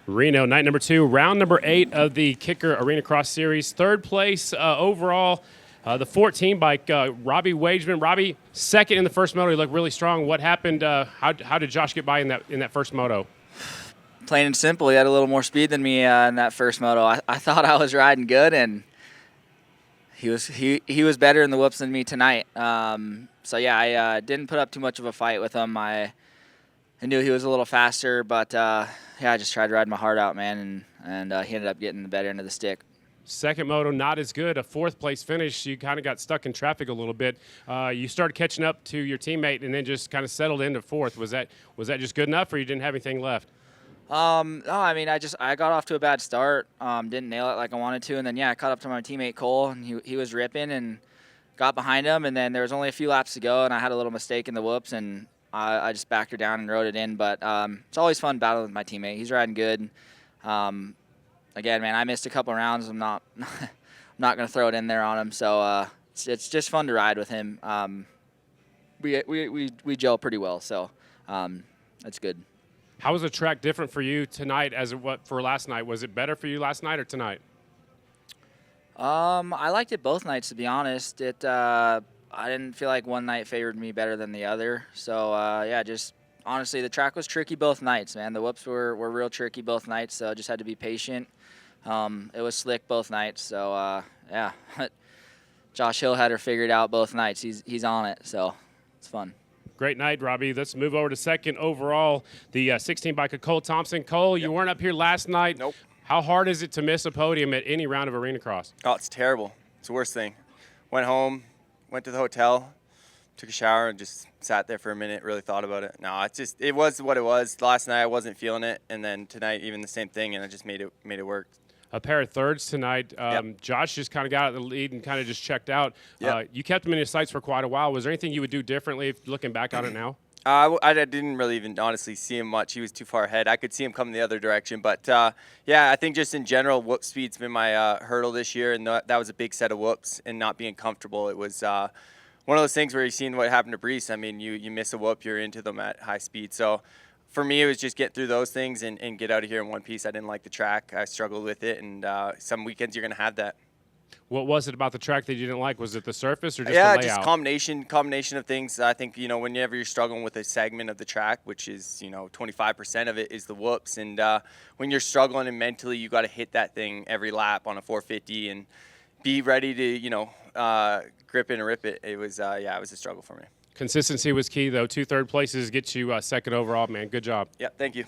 Reno, night number 2, round number 8 of the Kicker Arena Cross Series. Third place overall, the 14 bike, Robbie Wageman. Robbie, second in the first moto. He looked really strong. What happened? How did Josh get by in that first moto? Plain and simple, he had a little more speed than me in that first moto. I thought I was riding good, and he was better in the whoops than me tonight. So yeah, I didn't put up too much of a fight with him. I knew he was a little faster, but yeah, I just tried to ride my heart out, man, and he ended up getting the better end of the stick. Second moto, not as good. A fourth place finish. You kind of got stuck in traffic a little bit. You started catching up to your teammate, and then just kind of settled into fourth. Was that just good enough, or you didn't have anything left? No, I mean, I got off to a bad start. Didn't nail it like I wanted to, and then yeah, I caught up to my teammate Cole, and he was ripping, and got behind him, and then there was only a few laps to go, and I had a little mistake in the whoops, and I just backed her down and rode it in. But it's always fun battling with my teammate. He's riding good. Again, man, I missed a couple rounds. I'm not I'm not gonna throw it in there on him. So it's just fun to ride with him. We gel pretty well, so that's good. How was the track different for you tonight as what for last night? Was it better for you last night or tonight? I liked it both nights, to be honest. I didn't feel like one night favored me better than the other. So yeah, just honestly, the track was tricky both nights, man. The whoops were real tricky both nights, so just had to be patient. It was slick both nights, so yeah. Josh Hill had her figured out both nights. He's on it, so it's fun. Great night, Robbie. Let's move over to second overall, the 16 bike of Cole Thompson. Cole, you weren't up here last night. Nope. How hard is it to miss a podium at any round of Arena Cross? Oh, it's terrible. It's the worst thing. Went home, went to the hotel, took a shower, and just sat there for a minute, really thought about it. No, it was what it was. Last night I wasn't feeling it, and then tonight even the same thing, and I just made it work. A pair of thirds tonight. Yep. Josh just kind of got out of the lead and kind of just checked out. Yep. You kept him in your sights for quite a while. Was there anything you would do differently looking back on it now? I didn't really even honestly see him much. He was too far ahead. I could see him coming the other direction. But, yeah, I think just in general, whoop speed's been my hurdle this year, and that was a big set of whoops and not being comfortable. It was one of those things where you've seen what happened to Brees. I mean, you miss a whoop, you're into them at high speed. So for me, it was just get through those things and get out of here in one piece. I didn't like the track. I struggled with it, and some weekends you're going to have that. What was it about the track that you didn't like? Was it the surface or just the the layout? Just combination of things. I think, whenever you're struggling with a segment of the track, which is, 25% of it is the whoops. And when you're struggling and mentally, you got to hit that thing every lap on a 450 and be ready to, grip it and rip it. It was, it was a struggle for me. Consistency was key, though. 2 third places get you second overall, man. Good job. Yeah, thank you.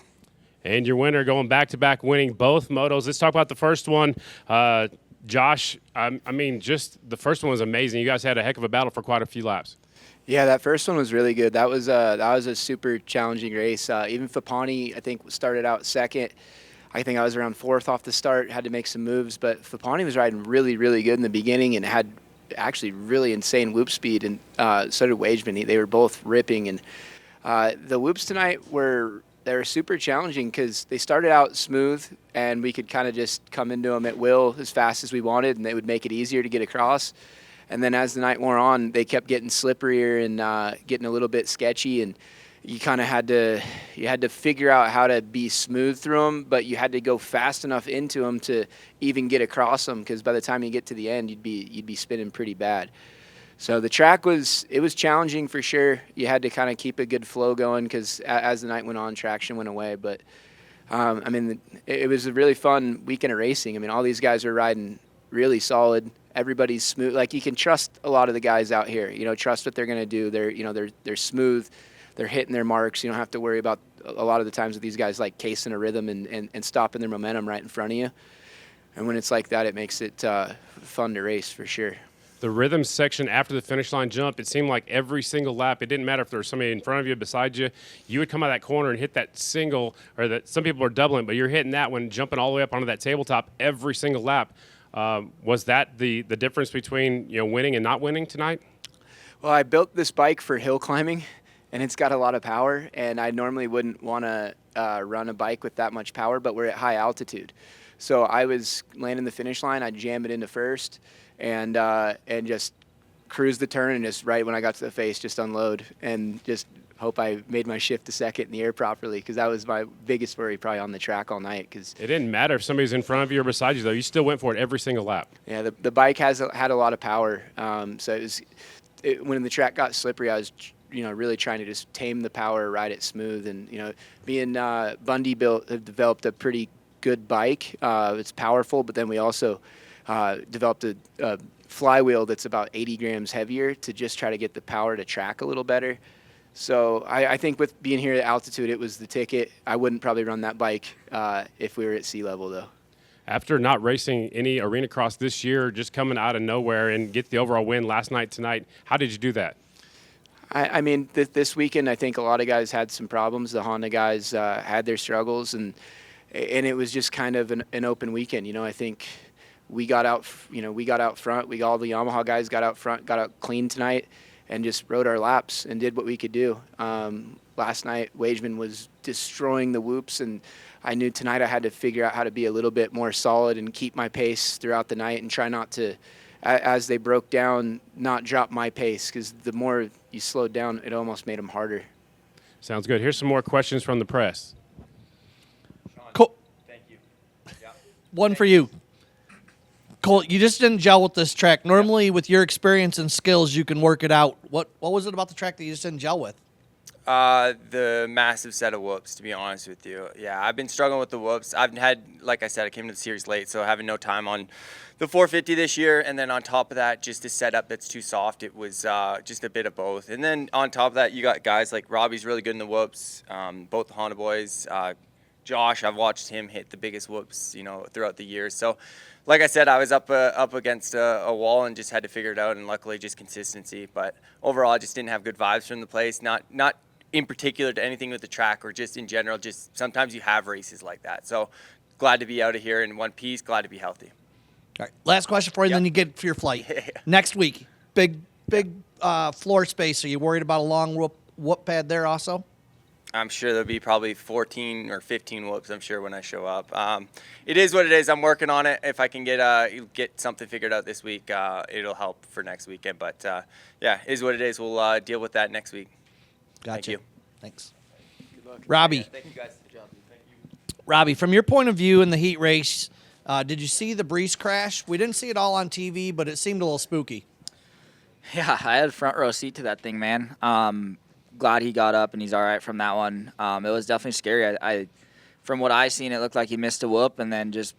And your winner going back-to-back winning both motos. Let's talk about the first one. Josh, I mean, just the first one was amazing. You guys had a heck of a battle for quite a few laps. Yeah, that first one was really good. That was a super challenging race. Even Papani, I think, started out second. I think I was around fourth off the start, had to make some moves. But Papani was riding really, really good in the beginning and had actually really insane whoop speed, and so did Wageman. They were both ripping. And the whoops tonight were super challenging because they started out smooth, and we could kind of just come into them at will as fast as we wanted, and they would make it easier to get across. And then as the night wore on, they kept getting slipperier and getting a little bit sketchy, and you kind of had to figure out how to be smooth through them, but you had to go fast enough into them to even get across them, because by the time you get to the end, you'd be spinning pretty bad. So the track was challenging for sure. You had to kind of keep a good flow going because as the night went on, traction went away. But, I mean, it was a really fun weekend of racing. I mean, all these guys are riding really solid. Everybody's smooth. Like, you can trust a lot of the guys out here. Trust what they're going to do. They're smooth. They're hitting their marks. You don't have to worry about a lot of the times with these guys like casing a rhythm and stopping their momentum right in front of you. And when it's like that, it makes it fun to race for sure. The rhythm section after the finish line jump, it seemed like every single lap, it didn't matter if there was somebody in front of you, beside you, you would come out of that corner and hit that single, or that some people are doubling, but you're hitting that one, jumping all the way up onto that tabletop every single lap. Was that the difference between winning and not winning tonight? Well, I built this bike for hill climbing, and it's got a lot of power, and I normally wouldn't want to run a bike with that much power, but we're at high altitude. So I was landing the finish line, I'd jam it into first, and just cruise the turn, and just right when I got to the face, just unload and just hope I made my shift to second in the air properly, because that was my biggest worry probably on the track all night. Because It didn't matter if somebody's in front of you or beside you, though. You still went for it every single lap. yeah, the bike had a lot of power. So when the track got slippery, I was really trying to just tame the power, ride it smooth, and being Bundy have developed a pretty good bike. It's powerful, but then we also developed a flywheel that's about 80 grams heavier to just try to get the power to track a little better. So I think with being here at altitude, it was the ticket. I wouldn't probably run that bike if we were at sea level, though. After not racing any arena cross this year, just coming out of nowhere and get the overall win last night, tonight, how did you do that? I mean, this weekend, I think a lot of guys had some problems. The Honda guys had their struggles, and it was just kind of an open weekend. I think we got out front. All the Yamaha guys got out front, got out clean tonight, and just rode our laps and did what we could do. Last night, Wageman was destroying the whoops, and I knew tonight I had to figure out how to be a little bit more solid and keep my pace throughout the night and try not to, as they broke down, not drop my pace, because the more you slowed down, it almost made them harder. Sounds good. Here's some more questions from the press. Cool. Thank you. Yeah. One for you. Cole, you just didn't gel with this track. Normally, with your experience and skills, you can work it out. What was it about the track that you just didn't gel with? The massive set of whoops, to be honest with you. Yeah, I've been struggling with the whoops. I've had, like I said, I came to the series late, so having no time on the 450 this year, and then on top of that, just a setup that's too soft. It was just a bit of both. And then on top of that, you got guys like Robbie's really good in the whoops, both the Honda boys. Josh, I've watched him hit the biggest whoops, throughout the years. So, like I said, I was up against a wall and just had to figure it out, and luckily just consistency. But overall, I just didn't have good vibes from the place, not in particular to anything with the track or just in general. Just sometimes you have races like that. So glad to be out of here in one piece, glad to be healthy. All right, last question for you, and then you get for your flight. Next week, big floor space. Are you worried about a long whoop pad there also? I'm sure there'll be probably 14 or 15 whoops, I'm sure, when I show up. It is what it is. I'm working on it. If I can get something figured out this week, it'll help for next weekend. But, yeah, it is what it is. We'll deal with that next week. Gotcha. Thank you. Thanks. Robbie. Yeah, thank you, guys. Good job. Thank you. Robbie, from your point of view in the heat race, did you see the Breeze crash? We didn't see it all on TV, but it seemed a little spooky. Yeah, I had a front row seat to that thing, man. Glad he got up and he's all right from that one. It was definitely scary. I from what I seen, it looked like he missed a whoop and then just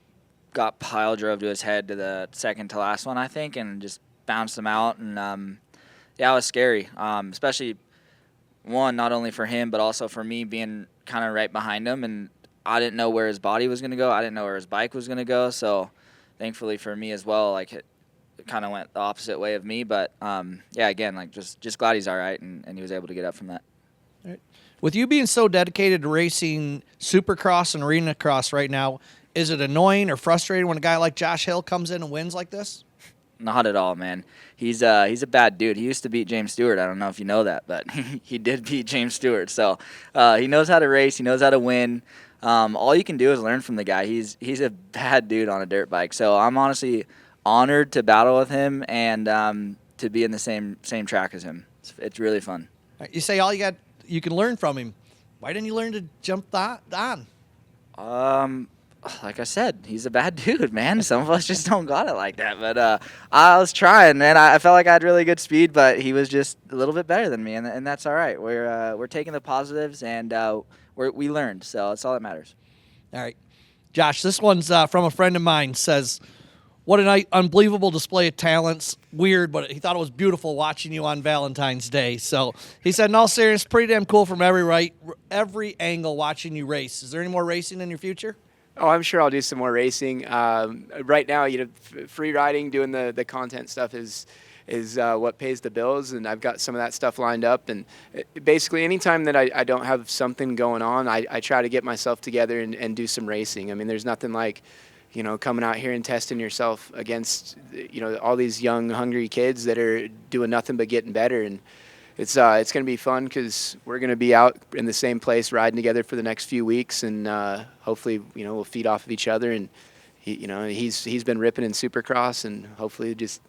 got pile drove to his head to the second to last one, I think, and just bounced him out. And yeah, it was scary, especially one, not only for him but also for me being kind of right behind him, and I didn't know where his body was going to go. I didn't know where his bike was going to go. So thankfully for me as well, like it kind of went the opposite way of me. But yeah, again, like just glad he's all right and he was able to get up from that. All right. With you being so dedicated to racing Supercross and Arena Cross right now, is it annoying or frustrating when a guy like Josh Hill comes in and wins like this? Not at all, man. He's a bad dude. He used to beat James Stewart. I don't know if you know that, but he did beat James Stewart. So he knows how to race. He knows how to win. All you can do is learn from the guy. He's a bad dude on a dirt bike. So I'm honestly honored to battle with him and to be in the same track as him. It's really fun. You say you can learn from him. Why didn't you learn to jump on? Like I said, he's a bad dude, man. Some of us just don't got it like that. But I was trying, man. I felt like I had really good speed, but he was just a little bit better than me, and that's all right. We're taking the positives, and we learned, so that's all that matters. All right. Josh, this one's from a friend of mine. Says, what an unbelievable display of talents. Weird, but he thought it was beautiful watching you on Valentine's Day. So he said, in all seriousness, pretty damn cool from every angle watching you race. Is there any more racing in your future? Oh, I'm sure I'll do some more racing. Right now, free riding, doing the content stuff is what pays the bills, and I've got some of that stuff lined up. And basically, anytime that I don't have something going on, I try to get myself together and do some racing. I mean, there's nothing like, coming out here and testing yourself against, all these young, hungry kids that are doing nothing but getting better. And it's going to be fun because we're going to be out in the same place riding together for the next few weeks, and hopefully, we'll feed off of each other. And he's been ripping in Supercross, and hopefully just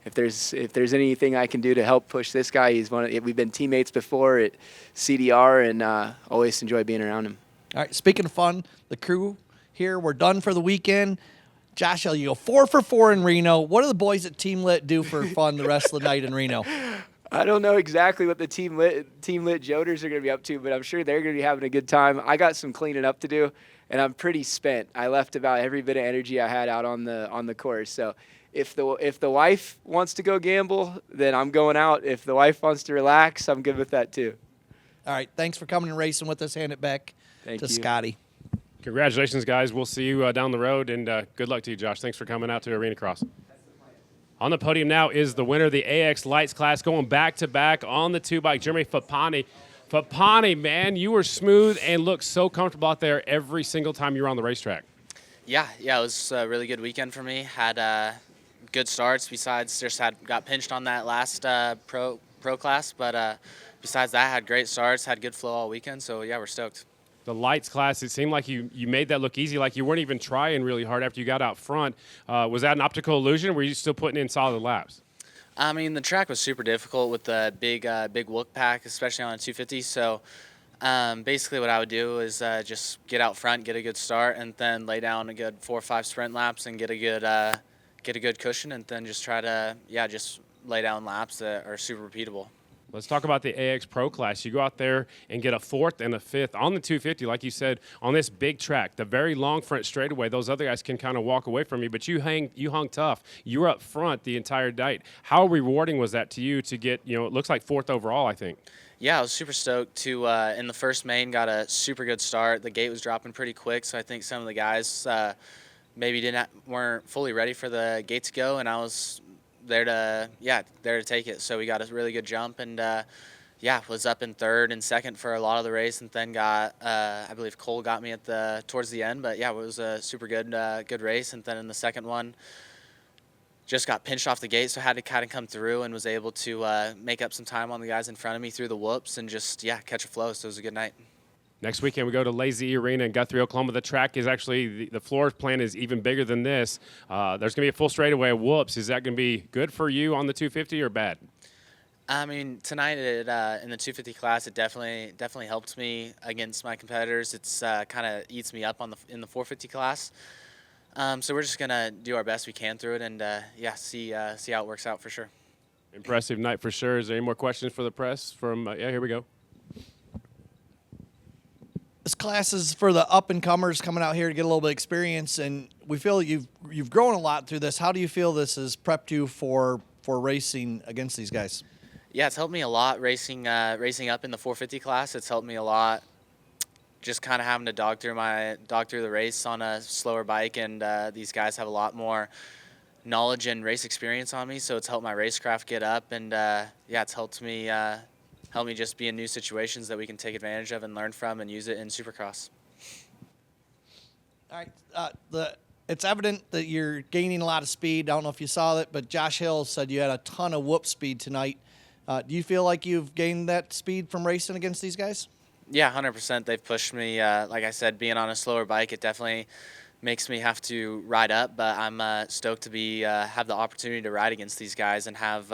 if there's anything I can do to help push this guy, we've been teammates before at CDR, and always enjoy being around him. All right, speaking of fun, the crew here, we're done for the weekend. Josh, you go 4 for 4 in Reno. What do the boys at Team Lit do for fun the rest of the night in Reno? I don't know exactly what the Team Lit Joders are going to be up to, but I'm sure they're going to be having a good time. I got some cleaning up to do, and I'm pretty spent. I left about every bit of energy I had out on the course. So if the wife wants to go gamble, then I'm going out. If the wife wants to relax, I'm good with that too. All right, thanks for coming and racing with us. Hand it back to Scotty. Congratulations, guys. We'll see you down the road, and good luck to you, Josh. Thanks for coming out to Arena Cross. On the podium now is the winner of the AX Lights class, going back-to-back on the 2-bike, Jeremy Papani. Papani, man, you were smooth and looked so comfortable out there every single time you were on the racetrack. Yeah, it was a really good weekend for me. Had good starts. Besides, just got pinched on that last pro class, but besides that, had great starts, had good flow all weekend. So yeah, we're stoked. The lights class, it seemed like you made that look easy, like you weren't even trying really hard after you got out front. Was that an optical illusion, or were you still putting in solid laps? I mean, the track was super difficult with the big whoop pack, especially on a 250. So basically what I would do is just get out front, get a good start, and then lay down a good 4 or 5 sprint laps and get a good cushion, and then just try to, just lay down laps that are super repeatable. Let's talk about the AX Pro class. You go out there and get a 4th and a 5th on the 250, like you said, on this big track, the very long front straightaway. Those other guys can kind of walk away from you, but you hung tough. You were up front the entire night. How rewarding was that to you to get, it looks like 4th overall, I think? Yeah, I was super stoked to, in the first main, got a super good start. The gate was dropping pretty quick, so I think some of the guys maybe weren't fully ready for the gate to go, and I was there to take it. So we got a really good jump, and was up in 3rd and 2nd for a lot of the race, and then got I believe Cole got me towards the end. But yeah, it was a super good race. And then in the second one, just got pinched off the gate, so had to kind of come through, and was able to make up some time on the guys in front of me through the whoops, and just catch a flow. So it was a good night. Next weekend, we go to Lazy Arena in Guthrie, Oklahoma. The track is actually, the floor plan is even bigger than this. There's going to be a full straightaway of whoops. Is that going to be good for you on the 250 or bad? I mean, tonight in the 250 class, it definitely helped me against my competitors. It's kind of eats me up in the 450 class. So we're just going to do our best we can through it, and see how it works out for sure. Impressive night for sure. Is there any more questions for the press? Here we go. This class is for the up-and-comers coming out here to get a little bit of experience, and we feel you've grown a lot through this. How do you feel this has prepped you for racing against these guys? Yeah, it's helped me a lot racing up in the 450 class. It's helped me a lot just kind of having to dog through the race on a slower bike, and these guys have a lot more knowledge and race experience on me, so it's helped my racecraft get up, and it's helped me just be in new situations that we can take advantage of and learn from and use it in Supercross. All right. It's evident that you're gaining a lot of speed. I don't know if you saw it, but Josh Hill said you had a ton of whoop speed tonight. Do you feel like you've gained that speed from racing against these guys? Yeah, 100%. They've pushed me. Like I said, being on a slower bike, it definitely makes me have to ride up, but I'm stoked to have the opportunity to ride against these guys and have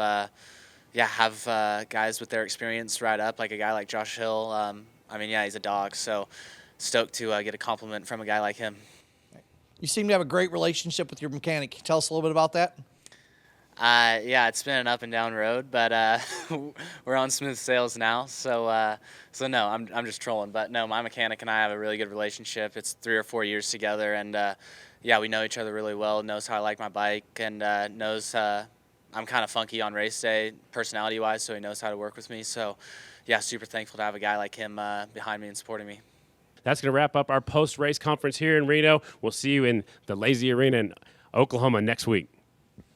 guys with their experience ride up, like a guy like Josh Hill. He's a dog, so stoked to get a compliment from a guy like him. You seem to have a great relationship with your mechanic. Can you tell us a little bit about that? It's been an up and down road, but we're on smooth sails now. So no, I'm just trolling. But no, my mechanic and I have a really good relationship. It's 3 or 4 years together, and we know each other really well. Knows how I like my bike, and knows I'm kind of funky on race day, personality-wise, so he knows how to work with me. So, super thankful to have a guy like him behind me and supporting me. That's going to wrap up our post-race conference here in Reno. We'll see you in the Lazy Arena in Oklahoma next week.